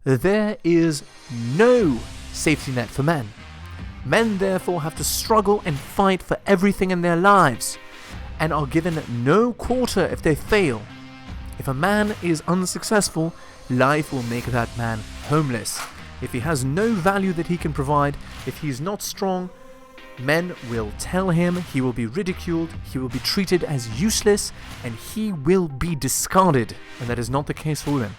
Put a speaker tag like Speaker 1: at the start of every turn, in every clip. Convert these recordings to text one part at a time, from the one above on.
Speaker 1: There is no safety net for men. Men therefore have to struggle and fight for everything in their lives, and are given no quarter if they fail. If a man is unsuccessful, life will make that man homeless. If he has no value that he can provide, if he is not strong, men will tell him, he will be ridiculed, he will be treated as useless, and he will be discarded. And that is not the case for women.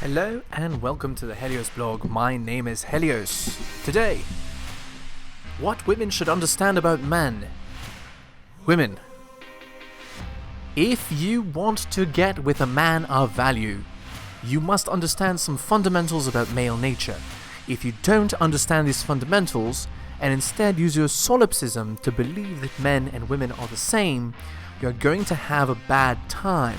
Speaker 1: Hello and welcome to the Helios blog. My name is Helios. Today, what women should understand about men. Women, if you want to get with a man of value, you must understand some fundamentals about male nature. If you don't understand these fundamentals, and instead use your solipsism to believe that men and women are the same, you're going to have a bad time.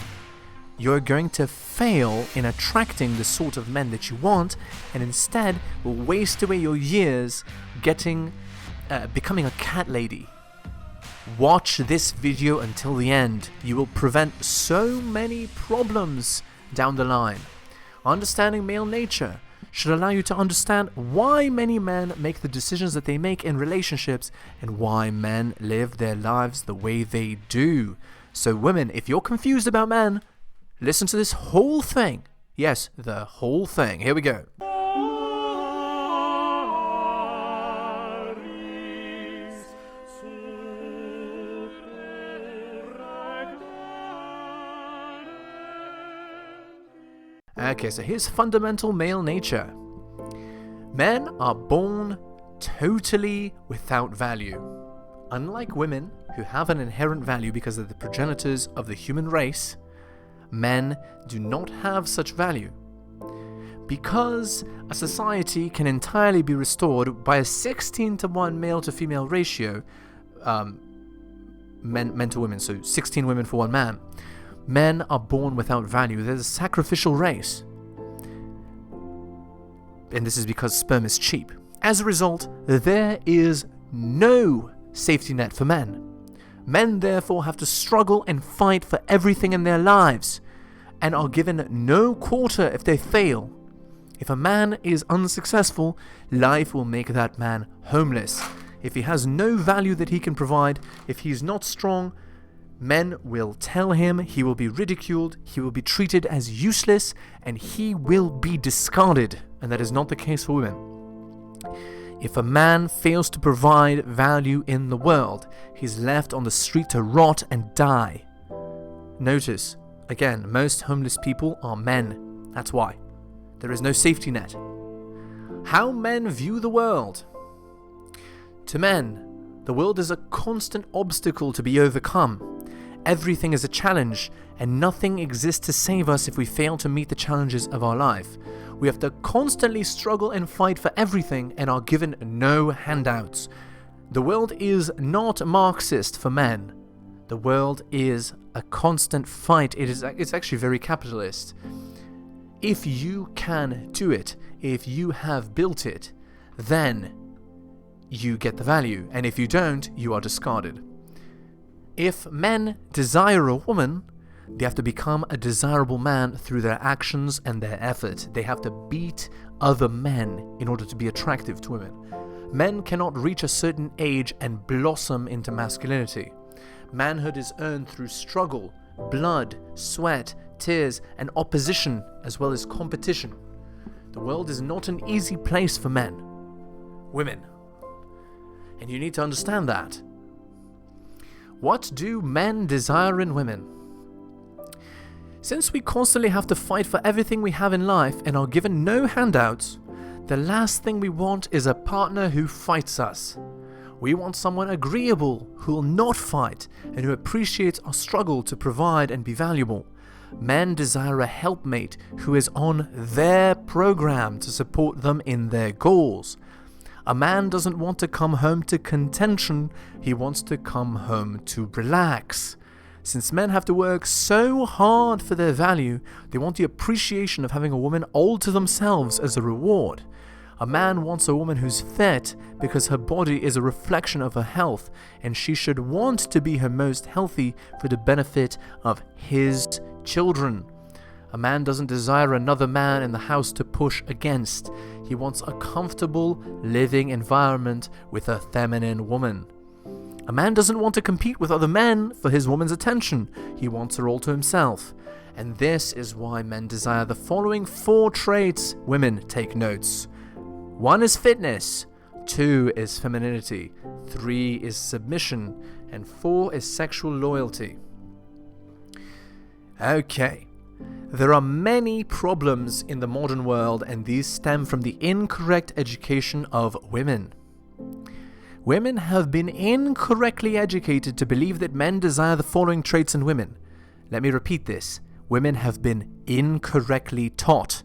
Speaker 1: You're going to fail in attracting the sort of men that you want, and instead will waste away your years becoming a cat lady. Watch this video until the end. You will prevent so many problems down the line. Understanding male nature should allow you to understand why many men make the decisions that they make in relationships and why men live their lives the way they do. So women, if you're confused about men, listen to this whole thing. Yes, the whole thing. Here we go. Okay, so here's fundamental male nature. Men are born totally without value. Unlike women, who have an inherent value because they're the progenitors of the human race, men do not have such value. Because a society can entirely be restored by a 16:1 male to female ratio, men to women, so 16 women for one man, men are born without value. They're a sacrificial race. And this is because sperm is cheap. As a result, there is no safety net for men. Men therefore have to struggle and fight for everything in their lives, and are given no quarter if they fail. If a man is unsuccessful, life will make that man homeless. If he has no value that he can provide, if he's not strong, men will tell him, he will be ridiculed, he will be treated as useless, and he will be discarded. And that is not the case for women. If a man fails to provide value in the world, he's left on the street to rot and die. Notice, again, most homeless people are men. That's why. There is no safety net. How men view the world. To men, the world is a constant obstacle to be overcome. Everything is a challenge, and nothing exists to save us if we fail to meet the challenges of our life. We have to constantly struggle and fight for everything and are given no handouts. The world is not Marxist for men. The world is a constant fight. It's actually very capitalist. If you can do it, if you have built it, then you get the value, and if you don't, you are discarded. If men desire a woman, they have to become a desirable man through their actions and their effort. They have to beat other men in order to be attractive to women. Men cannot reach a certain age and blossom into masculinity. Manhood is earned through struggle, blood, sweat, tears, and opposition, as well as competition. The world is not an easy place for men. Women. And you need to understand that. What do men desire in women? Since we constantly have to fight for everything we have in life and are given no handouts, the last thing we want is a partner who fights us. We want someone agreeable, who will not fight, and who appreciates our struggle to provide and be valuable. Men desire a helpmate who is on their program to support them in their goals. A man doesn't want to come home to contention, he wants to come home to relax. Since men have to work so hard for their value, they want the appreciation of having a woman all to themselves as a reward. A man wants a woman who's fit because her body is a reflection of her health, and she should want to be her most healthy for the benefit of his children. A man doesn't desire another man in the house to push against. He wants a comfortable living environment with a feminine woman. A man doesn't want to compete with other men for his woman's attention. He wants her all to himself. And this is why men desire the following 4 traits. Women, take notes. 1 is fitness, 2 is femininity, 3 is submission, and 4 is sexual loyalty. Okay. There are many problems in the modern world, and these stem from the incorrect education of women. Women have been incorrectly educated to believe that men desire the following traits in women. Let me repeat this. Women have been incorrectly taught.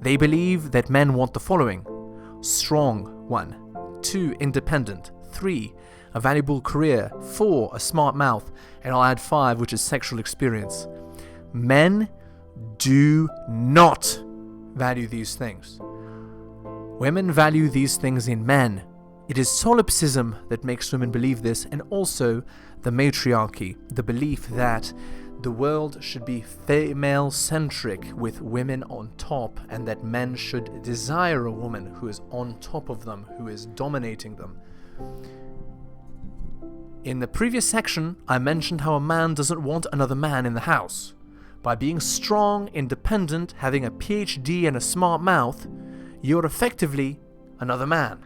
Speaker 1: They believe that men want the following: strong, 1, 2, independent, 3, a valuable career, 4, a smart mouth, and I'll add 5, which is sexual experience. Men do not value these things. Women value these things in men. It is solipsism that makes women believe this, and also the matriarchy, the belief that the world should be female-centric with women on top, and that men should desire a woman who is on top of them, who is dominating them. In the previous section, I mentioned how a man doesn't want another man in the house. By being strong, independent, having a PhD and a smart mouth, you're effectively another man.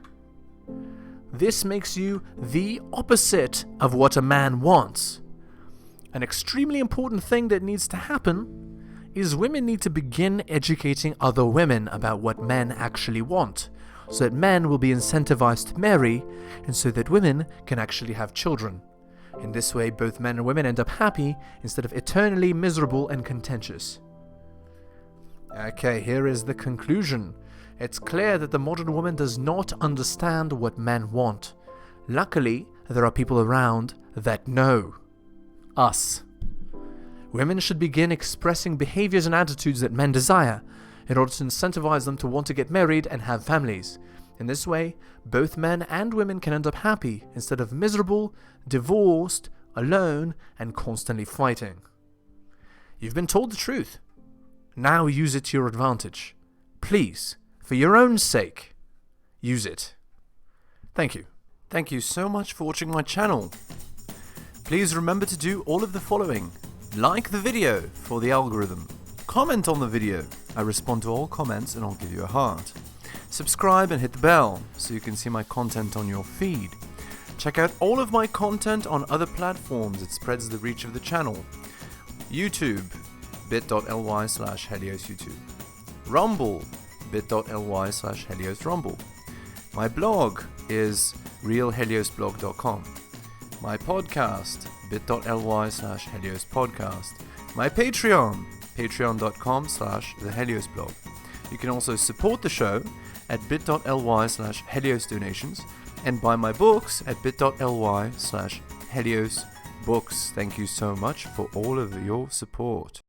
Speaker 1: This makes you the opposite of what a man wants. An extremely important thing that needs to happen is women need to begin educating other women about what men actually want, so that men will be incentivized to marry, and so that women can actually have children. In this way, both men and women end up happy instead of eternally miserable and contentious. Okay, here is the conclusion. It's clear that the modern woman does not understand what men want. Luckily, there are people around that know. Us. Women should begin expressing behaviors and attitudes that men desire in order to incentivize them to want to get married and have families. In this way, both men and women can end up happy instead of miserable, divorced, alone, and constantly fighting. You've been told the truth. Now use it to your advantage. Please, for your own sake, use it. Thank you. Thank you so much for watching my channel. Please remember to do all of the following. Like the video for the algorithm. Comment on the video. I respond to all comments and I'll give you a heart. Subscribe and hit the bell so you can see my content on your feed. Check out all of my content on other platforms. It spreads the reach of the channel. YouTube, bit.ly/heliosyoutube. Rumble, bit.ly/heliosrumble. My blog is realheliosblog.com. My podcast, bit.ly/heliospodcast. My Patreon, patreon.com/theheliosblog. You can also support the show at bit.ly/heliosdonations and buy my books at bit.ly/heliosbooks. Thank you so much for all of your support.